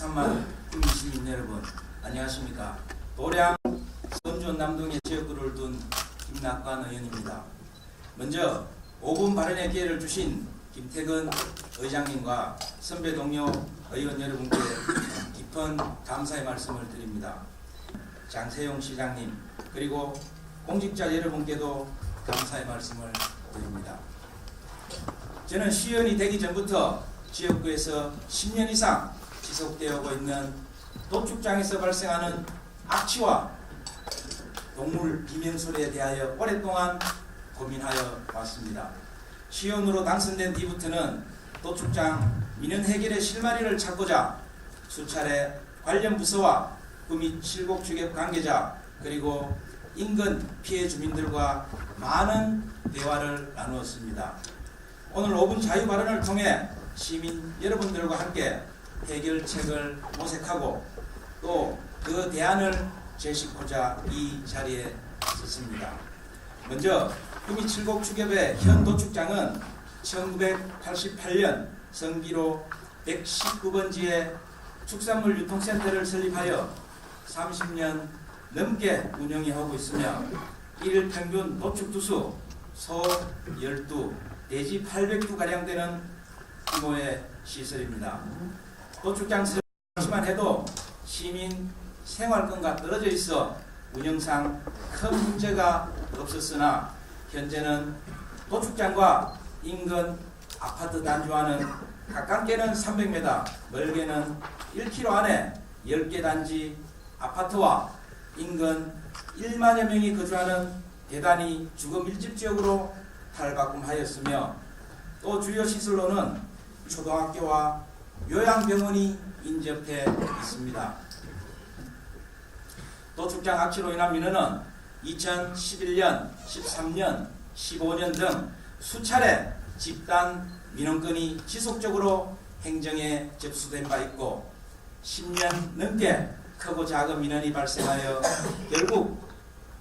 부산만 시민 여러분 안녕하십니까. 도량 선주 남동의 지역구를 둔 김낙관 의원입니다. 먼저 5분 발언의 기회를 주신 김태근 의장님과 선배 동료 의원 여러분께 깊은 감사의 말씀을 드립니다. 장세용 시장님 그리고 공직자 여러분께도 감사의 말씀을 드립니다. 저는 시의원이 되기 전부터 지역구에서 10년 이상 지속되어 오고 있는 도축장에서 발생하는 악취와 동물 비명소리에 대하여 오랫동안 고민하여 왔습니다. 시의원으로 당선된 뒤부터는 도축장 민원 해결의 실마리를 찾고자 수차례 관련 부서와 구미 칠곡축협 관계자 그리고 인근 피해 주민들과 많은 대화를 나누었습니다. 오늘 5분 자유 발언을 통해 시민 여러분들과 함께 해결책을 모색하고 또 그 대안을 제시하고자 이 자리에 섰습니다. 먼저 구미 칠곡축협의 현 도축장은 1988년 성기로 119번지의 축산물 유통센터를 설립하여 30년 넘게 운영해 오고 있으며 일 평균 도축 두수 소 12, 돼지 800두가량 되는 규모의 시설입니다. 도축장 설치만 해도 시민 생활권과 떨어져 있어 운영상 큰 문제가 없었으나 현재는 도축장과 인근 아파트 단지와는 가깝게는 300m, 멀게는 1km 안에 10개 단지 아파트와 인근 1만여 명이 거주하는 대단히 주거 밀집 지역으로 탈바꿈하였으며 또 주요 시설로는 초등학교와 요양병원이 인접해 있습니다. 도축장 악취로 인한 민원은 2011년, 13년, 15년 등 수차례 집단 민원건이 지속적으로 행정에 접수된 바 있고 10년 넘게 크고 작은 민원이 발생하여 결국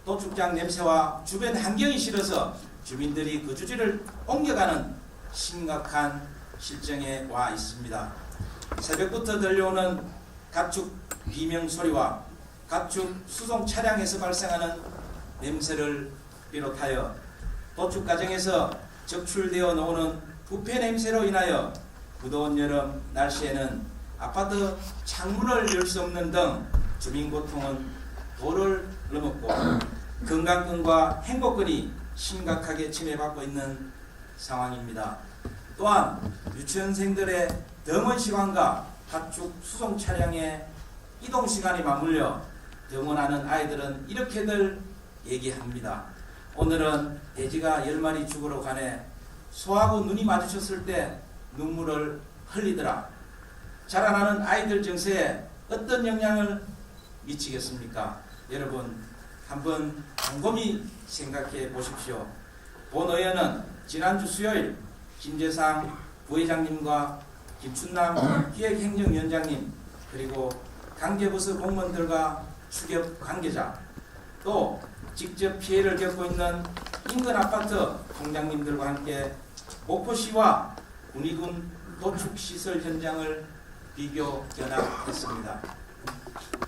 도축장 냄새와 주변 환경이 싫어서 주민들이 거주지를 옮겨가는 심각한 실정에 와 있습니다. 새벽부터 들려오는 가축 비명 소리와 가축 수송 차량에서 발생하는 냄새를 비롯하여 도축 과정에서 적출되어 나오는 부패 냄새로 인하여 무더운 여름 날씨에는 아파트 창문을 열 수 없는 등 주민 고통은 도를 넘었고 건강권과 행복권이 심각하게 침해받고 있는 상황입니다. 또한 유치원생들의 등원 시간과 가축 수송 차량의 이동 시간이 맞물려 등원하는 아이들은 이렇게들 얘기합니다. 오늘은 돼지가 10마리 죽으러 가네. 소하고 눈이 마주쳤을 때 눈물을 흘리더라. 자라나는 아이들 정서에 어떤 영향을 미치겠습니까? 여러분 한번 곰곰이 생각해 보십시오. 본 의원은 지난주 수요일 김재상 부회장님과 김춘남 기획행정위원장님 그리고 관계부서 공무원들과 축협 관계자 또 직접 피해를 겪고 있는 인근 아파트 통장님들과 함께 목포시와 군위군 도축시설 현장을 비교 견학했습니다.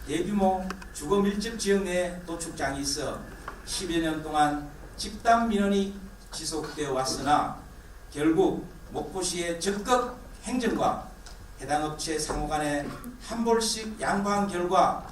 대규모 주거 밀집 지역 내 도축장이 있어 10여 년 동안 집단 민원이 지속되어 왔으나 결국 목포시의 적극 행정과 해당 업체 상호 간에 한 볼씩 양보한 결과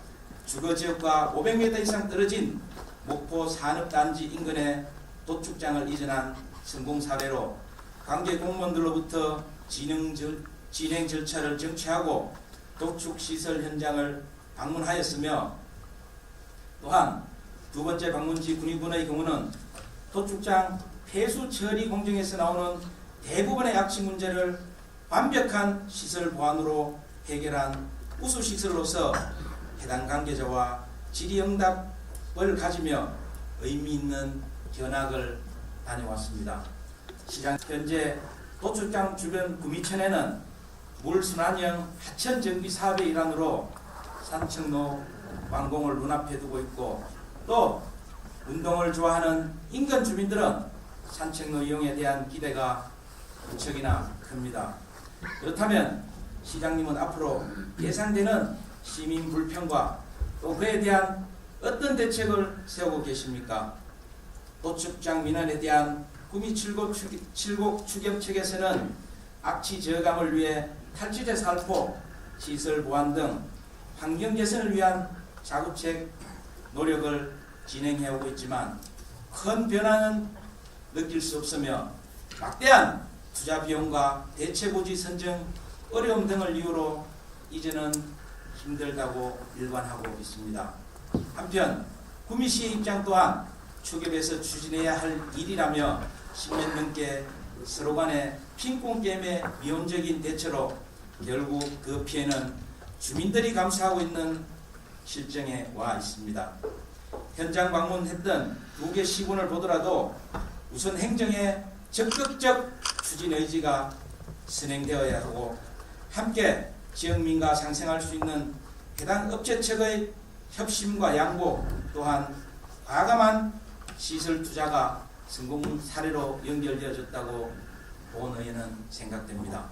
주거지역과 500m 이상 떨어진 목포 산업단지 인근에 도축장을 이전한 성공 사례로 관계 공무원들로부터 진행 절차를 정치하고 도축시설 현장을 방문하였으며 또한 두 번째 방문지 군위군의 경우는 도축장 폐수 처리 공정에서 나오는 대부분의 악취 문제를 완벽한 시설 보안으로 해결한 우수시설로서 해당 관계자와 질의응답을 가지며 의미 있는 견학을 다녀왔습니다. 시장 현재 도축장 주변 구미천에는 물순환형 하천 정비 사업의 일환으로 산책로 완공을 눈앞에 두고 있고 또 운동을 좋아하는 인근 주민들은 산책로 이용에 대한 기대가 무척이나 큽니다. 그렇다면 시장님은 앞으로 예상되는 시민 불평과 또 그에 대한 어떤 대책을 세우고 계십니까? 도축장 민원에 대한 구미 칠곡 추경 측에서는 악취 저감을 위해 탈취제 살포, 시설 보완 등 환경 개선을 위한 자구책 노력을 진행해오고 있지만 큰 변화는 느낄 수 없으며 막대한 투자 비용과 대체부지 선정 어려움 등을 이유로 이제는 힘들다고 일관하고 있습니다. 한편 구미시의 입장 또한 추경에서 추진해야 할 일이라며 10년 넘게 서로 간의 핑퐁게임의 미온적인 대처로 결국 그 피해는 주민들이 감수하고 있는 실정에 와 있습니다. 현장 방문했던 두 개 시군을 보더라도 우선 행정의 적극적 추진 의지가 선행되어야 하고 함께 지역민과 상생할 수 있는 해당 업체 측의 협심과 양보 또한 과감한 시설 투자가 성공 사례로 연결되어졌다고 본 의원은 생각됩니다.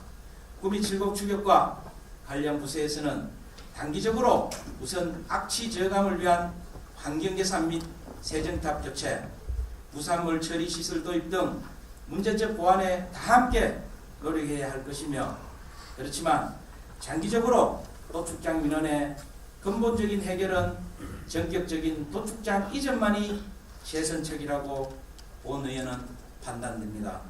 구미 칠곡 추격과 관련 부서에서는 단기적으로 우선 악취 저감을 위한 환경 개선 및 세정탑 교체, 부산물 처리 시설 도입 등 문제적 보완에 다 함께 노력해야 할 것이며 그렇지만 장기적으로 도축장 민원의 근본적인 해결은 전격적인 도축장 이전만이 최선책이라고 본 의원은 판단됩니다.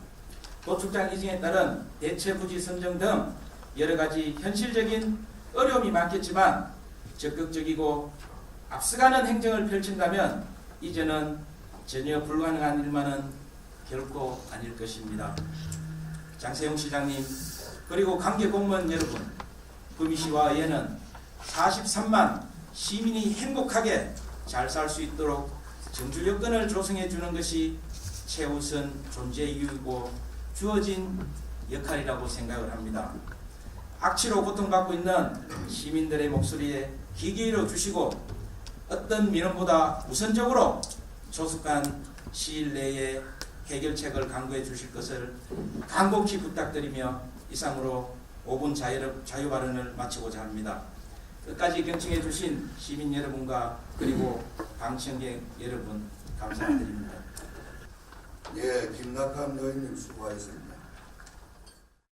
도축장 이전에 따른 대체부지 선정 등 여러가지 현실적인 어려움이 많겠지만 적극적이고 앞서가는 행정을 펼친다면 이제는 전혀 불가능한 일만은 결코 아닐 것입니다. 장세용 시장님 그리고 관계 공무원 여러분, 구미시와 의회는 43만 시민이 행복하게 잘 살 수 있도록 정주 여건을 조성해 주는 것이 최우선 존재 이유이고 주어진 역할이라고 생각을 합니다. 악취로 고통받고 있는 시민들의 목소리에 귀 기울여 주시고 어떤 민원보다 우선적으로 조속한 시일 내에 해결책을 강구해 주실 것을 간곡히 부탁드리며 이상으로 5분 자유 발언을 마치고자 합니다. 끝까지 경청해 주신 시민 여러분과 그리고 방청객 여러분 감사드립니다. 예, 김낙한 의원님 수고하셨습니다.